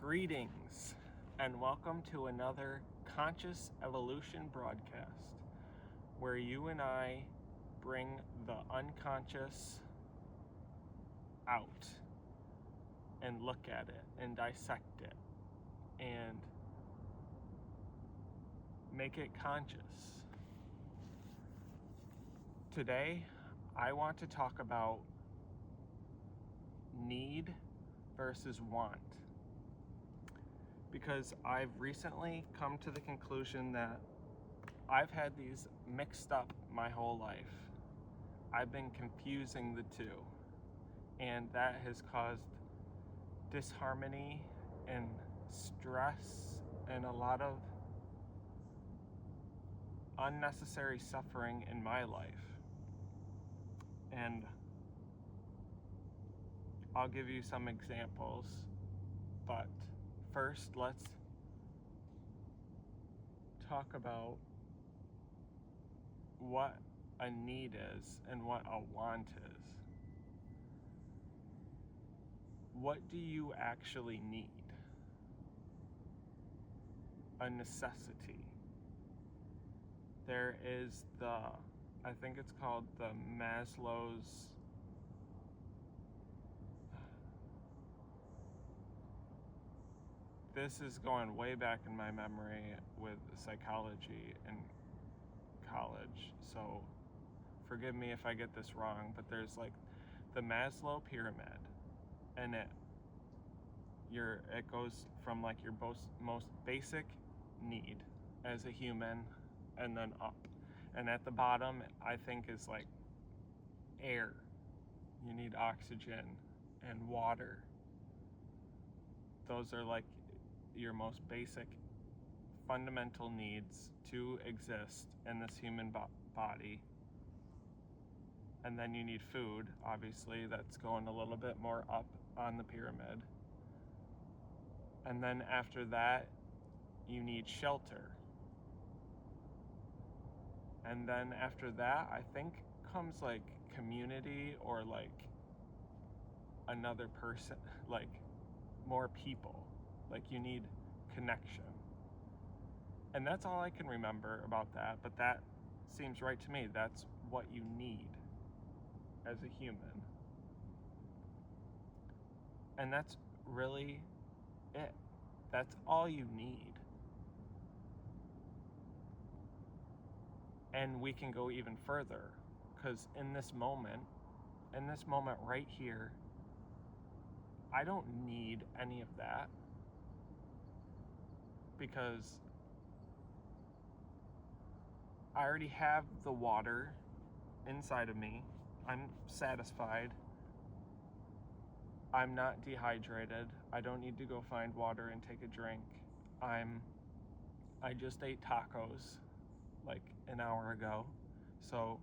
Greetings and welcome to another Conscious Evolution broadcast where you and I bring the unconscious out and look at it and dissect it and make it conscious. Today, I want to talk about need versus want, because I've recently come to the conclusion that I've had these mixed up my whole life. I've been confusing the two, and that has caused disharmony and stress and a lot of unnecessary suffering in my life. And I'll give you some examples, but first let's talk about what a need is and what a want is. What do you actually need? A necessity. There is I think it's called the Maslow's this is going way back in my memory with psychology in college, so forgive me if I get this wrong, but there's like the Maslow pyramid, and it goes from like your most basic need as a human and then up. And at the bottom, I think, is like air. You need oxygen and water. Those are like your most basic fundamental needs to exist in this human body. And then you need food, obviously, that's going a little bit more up on the pyramid. And then after that, you need shelter. And then after that, I think comes like community, or like another person, like more people. Like you need connection. And that's all I can remember about that, but that seems right to me. That's what you need as a human. And that's really it. That's all you need. And we can go even further, because in this moment right here, I don't need any of that, because I already have the water inside of me. I'm satisfied. I'm not dehydrated. I don't need to go find water and take a drink. I just ate tacos like an hour ago, so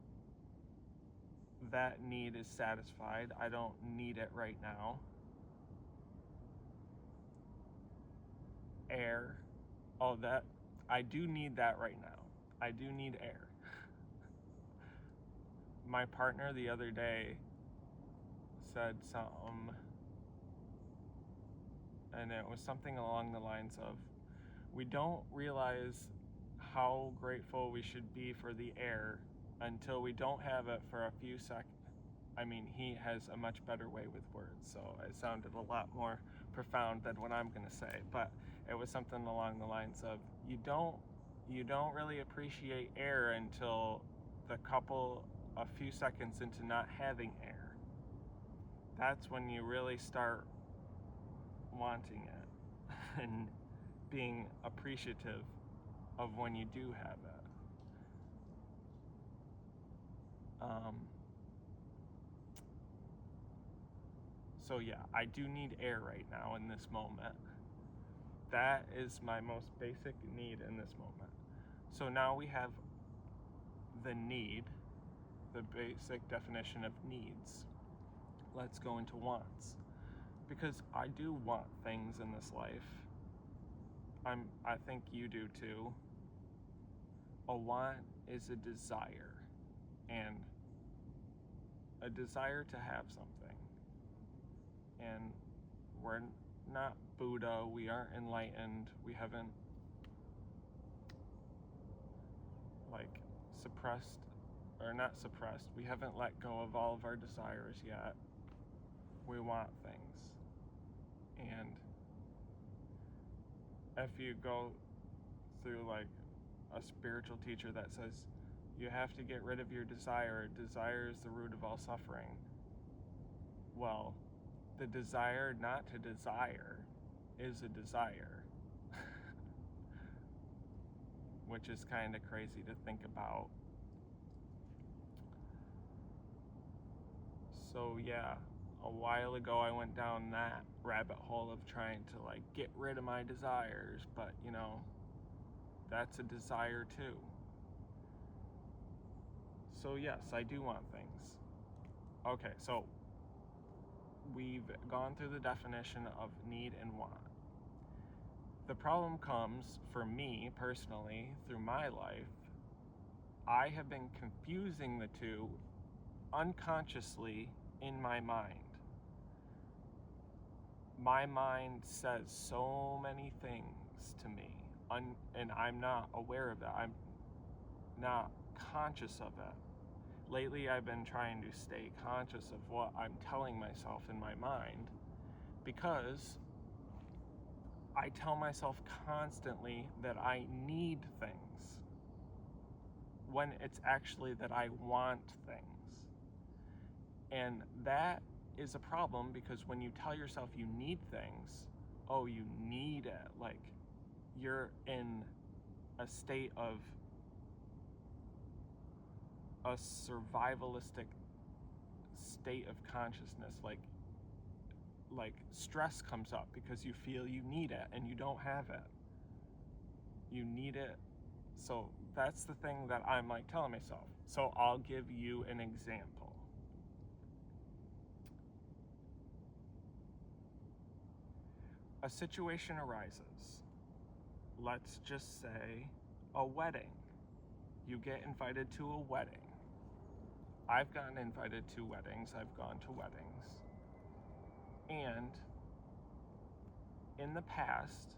that need is satisfied. I don't need it right now. Air. Oh, that I do need that right now. I do need air. My partner the other day said something, and it was something along the lines of, we don't realize how grateful we should be for the air until we don't have it for a few seconds. I mean, he has a much better way with words, so it sounded a lot more profound than what I'm going to say, but it was something along the lines of, you don't really appreciate air until a few seconds into not having air. That's when you really start wanting it and being appreciative of when you do have it. So yeah, I do need air right now in this moment. That is my most basic need in this moment. So now we have the need, the basic definition of needs. Let's go into wants, because I do want things in this life. I think you do too. A want is a desire, and a desire to have something. And we're not Buddha, we aren't enlightened, we haven't like suppressed, or not suppressed, we haven't let go of all of our desires yet. We want things. And if you go through like a spiritual teacher that says you have to get rid of your desire is the root of all suffering. Well, the desire not to desire is a desire. Which is kind of crazy to think about. So yeah, a while ago I went down that rabbit hole of trying to like get rid of my desires, but you know, that's a desire too. So yes, I do want things. Okay, so we've gone through the definition of need and want. The problem comes for me personally through my life. I have been confusing the two unconsciously in my mind. My mind says so many things to me, and I'm not aware of that. I'm not conscious of it. Lately, I've been trying to stay conscious of what I'm telling myself in my mind, because I tell myself constantly that I need things when it's actually that I want things. And that is a problem, because when you tell yourself you need things, oh, you need it, like you're in a state of a survivalistic state of consciousness, like stress comes up because you feel you need it and you don't have it. You need it. So that's the thing that I'm like telling myself. So I'll give you an example. A situation arises. Let's just say a wedding. You get invited to a wedding. I've gotten invited to weddings. I've gone to weddings. And in the past,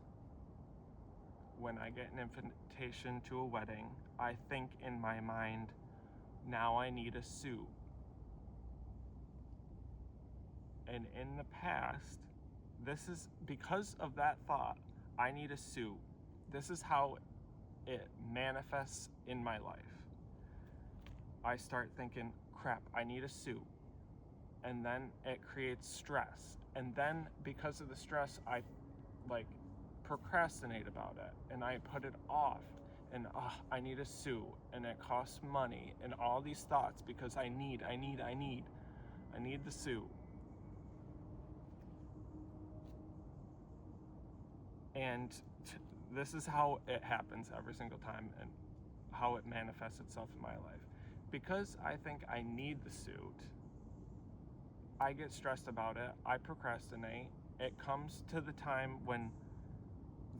when I get an invitation to a wedding, I think in my mind, now I need a suit. And in the past, this is because of that thought, I need a suit. This is how it manifests in my life. I start thinking, crap, I need a suit. And then it creates stress. And then because of the stress, I like procrastinate about it and I put it off. And I need a suit and it costs money and all these thoughts because I need the suit. And this is how it happens every single time and how it manifests itself in my life. Because I think I need the suit, I get stressed about it, I procrastinate. It comes to the time when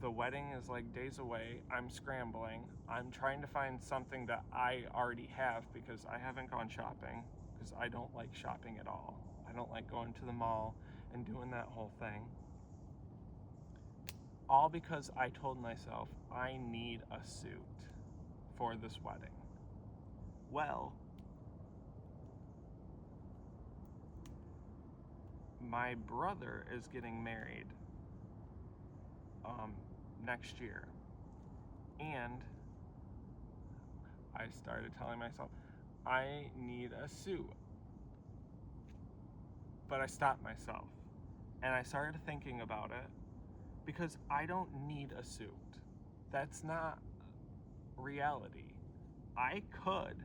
the wedding is like days away, I'm scrambling, I'm trying to find something that I already have because I haven't gone shopping, because I don't like shopping at all. I don't like going to the mall and doing that whole thing. All because I told myself I need a suit for this wedding. Well, my brother is getting married next year, and I started telling myself I need a suit, but I stopped myself and I started thinking about it, because I don't need a suit. That's not reality. I could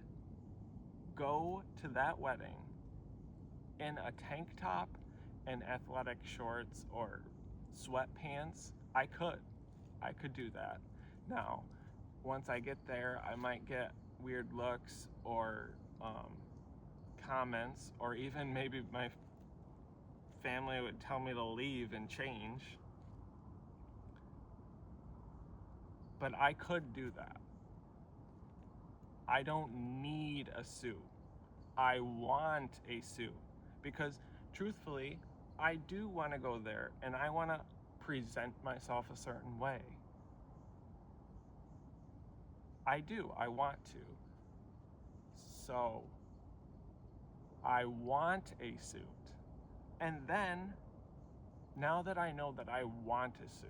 go to that wedding in a tank top and athletic shorts or sweatpants. I could do that. Now, once I get there, I might get weird looks or comments, or even maybe my family would tell me to leave and change. But I could do that. I don't need a suit. I want a suit, because truthfully, I do want to go there and I want to present myself a certain way. I do. I want to. So I want a suit. And then, now that I know that I want a suit,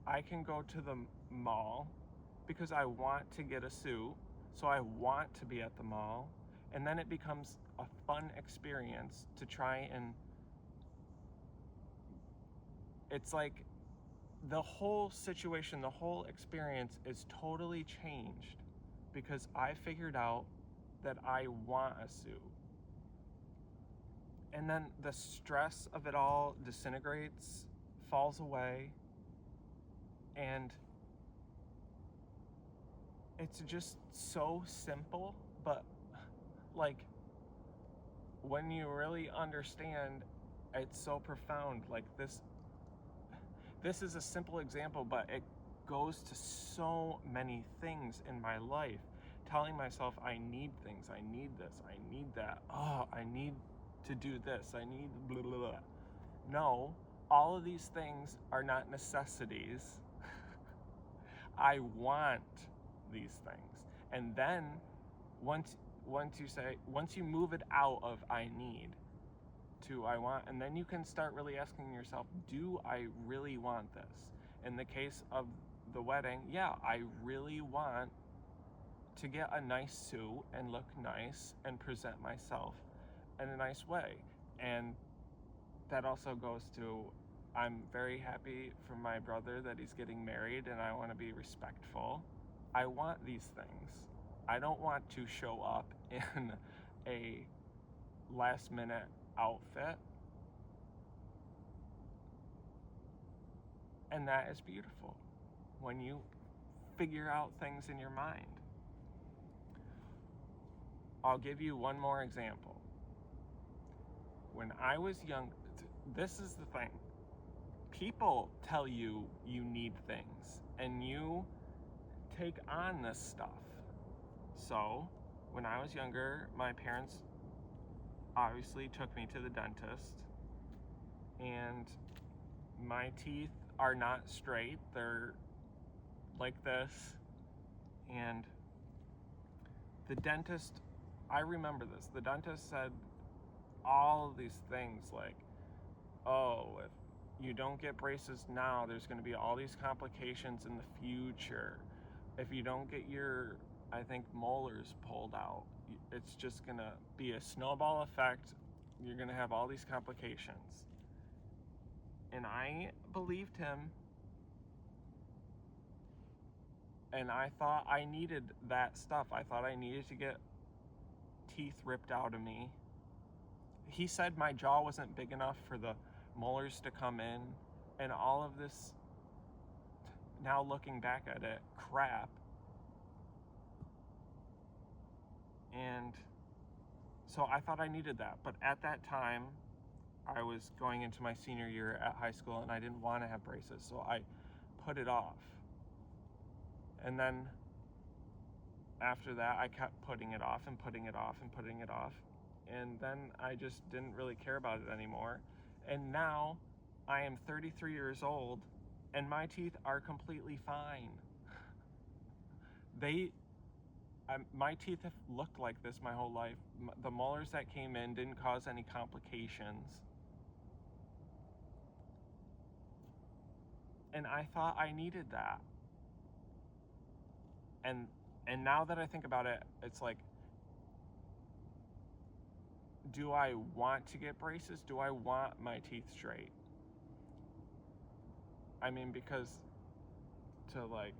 I can go to the mall because I want to get a suit. So I want to be at the mall. And then it becomes a fun experience to try and, it's like the whole situation, the whole experience is totally changed because I figured out that I want a suit. And then the stress of it all disintegrates, falls away, and it's just so simple, but like when you really understand, it's so profound. Like this is a simple example, but it goes to so many things in my life. Telling myself I need things, I need this, I need that, oh, I need to do this, I need blah, blah, blah. No, all of these things are not necessities. I want these things. And then once you move it out of I need to I want, and then you can start really asking yourself, do I really want this? In the case of the wedding, yeah, I really want to get a nice suit and look nice and present myself in a nice way. And that also goes to, I'm very happy for my brother that he's getting married, and I want to be respectful. I want these things. I don't want to show up in a last minute outfit. And that is beautiful when you figure out things in your mind. I'll give you one more example. When I was young, this is the thing. People tell you you need things, and you take on this stuff. So, when I was younger, my parents obviously took me to the dentist, and my teeth are not straight. They're like this. And the dentist, I remember this, the dentist said all of these things like, oh, if you don't get braces now, there's going to be all these complications in the future. If you don't get your, I think, molars pulled out, it's just going to be a snowball effect. You're going to have all these complications. And I believed him. And I thought I needed that stuff. I thought I needed to get teeth ripped out of me. He said my jaw wasn't big enough for the molars to come in, and all of this, now looking back at it, crap. And so I thought I needed that. But at that time, I was going into my senior year at high school, and I didn't want to have braces, so I put it off. And then after that, I kept putting it off and putting it off and putting it off. And then I just didn't really care about it anymore. And now I am 33 years old, and my teeth are completely fine. My teeth have looked like this my whole life. The molars that came in didn't cause any complications. And I thought I needed that. And now that I think about it, it's like, do I want to get braces? Do I want my teeth straight? I mean, because to like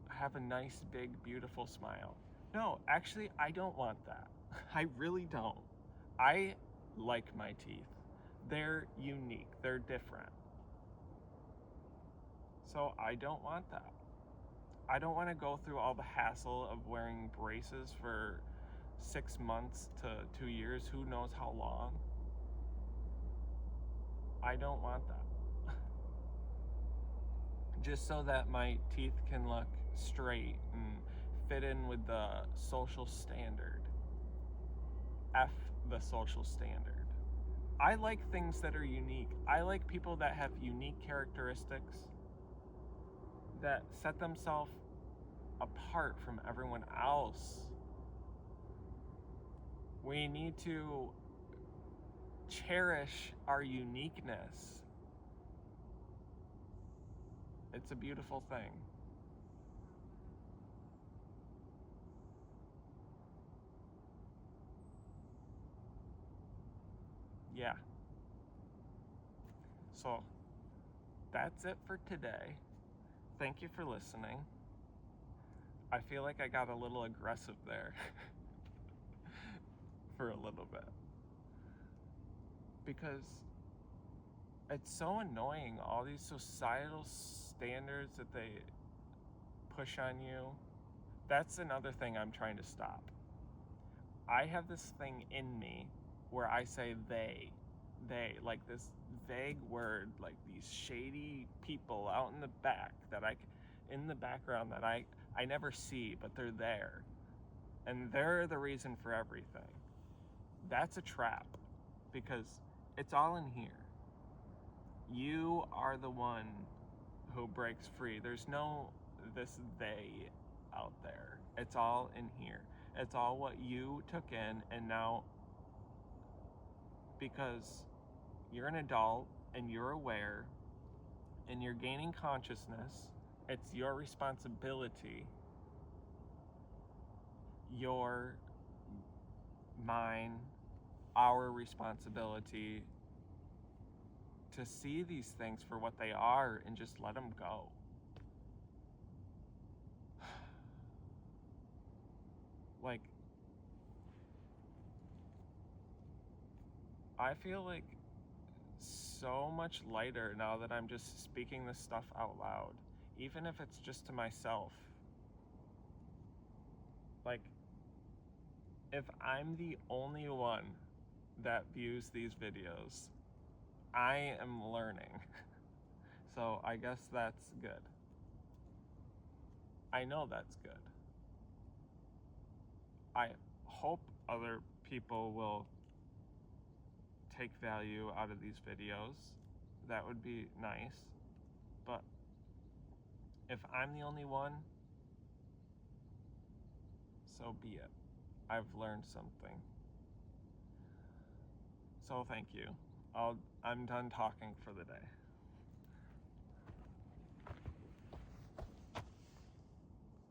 have a nice, big, beautiful smile. No, actually, I don't want that. I really don't. I like my teeth. They're unique. They're different. So I don't want that. I don't want to go through all the hassle of wearing braces for 6 months to 2 years, who knows how long. I don't want that. Just so that my teeth can look straight and fit in with the social standard. F the social standard. I like things that are unique. I like people that have unique characteristics that set themselves apart from everyone else. We need to cherish our uniqueness. It's a beautiful thing. Yeah. So that's it for today. Thank you for listening. I feel like I got a little aggressive there for a little bit. Because it's so annoying, all these societal standards that they push on you. That's another thing I'm trying to stop. I have this thing in me where I say they, like this vague word, like these shady people out in the back in the background that I never see, but they're there. And they're the reason for everything. That's a trap because it's all in here. You are the one who breaks free. There's no this they out there. It's all in here. It's all what you took in, and now because you're an adult and you're aware and you're gaining consciousness, it's your responsibility, your, mine, our responsibility to see these things for what they are and just let them go. Like, I feel like so much lighter now that I'm just speaking this stuff out loud, even if it's just to myself. Like, if I'm the only one that views these videos, I am learning. So I guess that's good. I know that's good. I hope other people will take value out of these videos. That would be nice. But if I'm the only one, so be it. I've learned something. So thank you. I'm done talking for the day.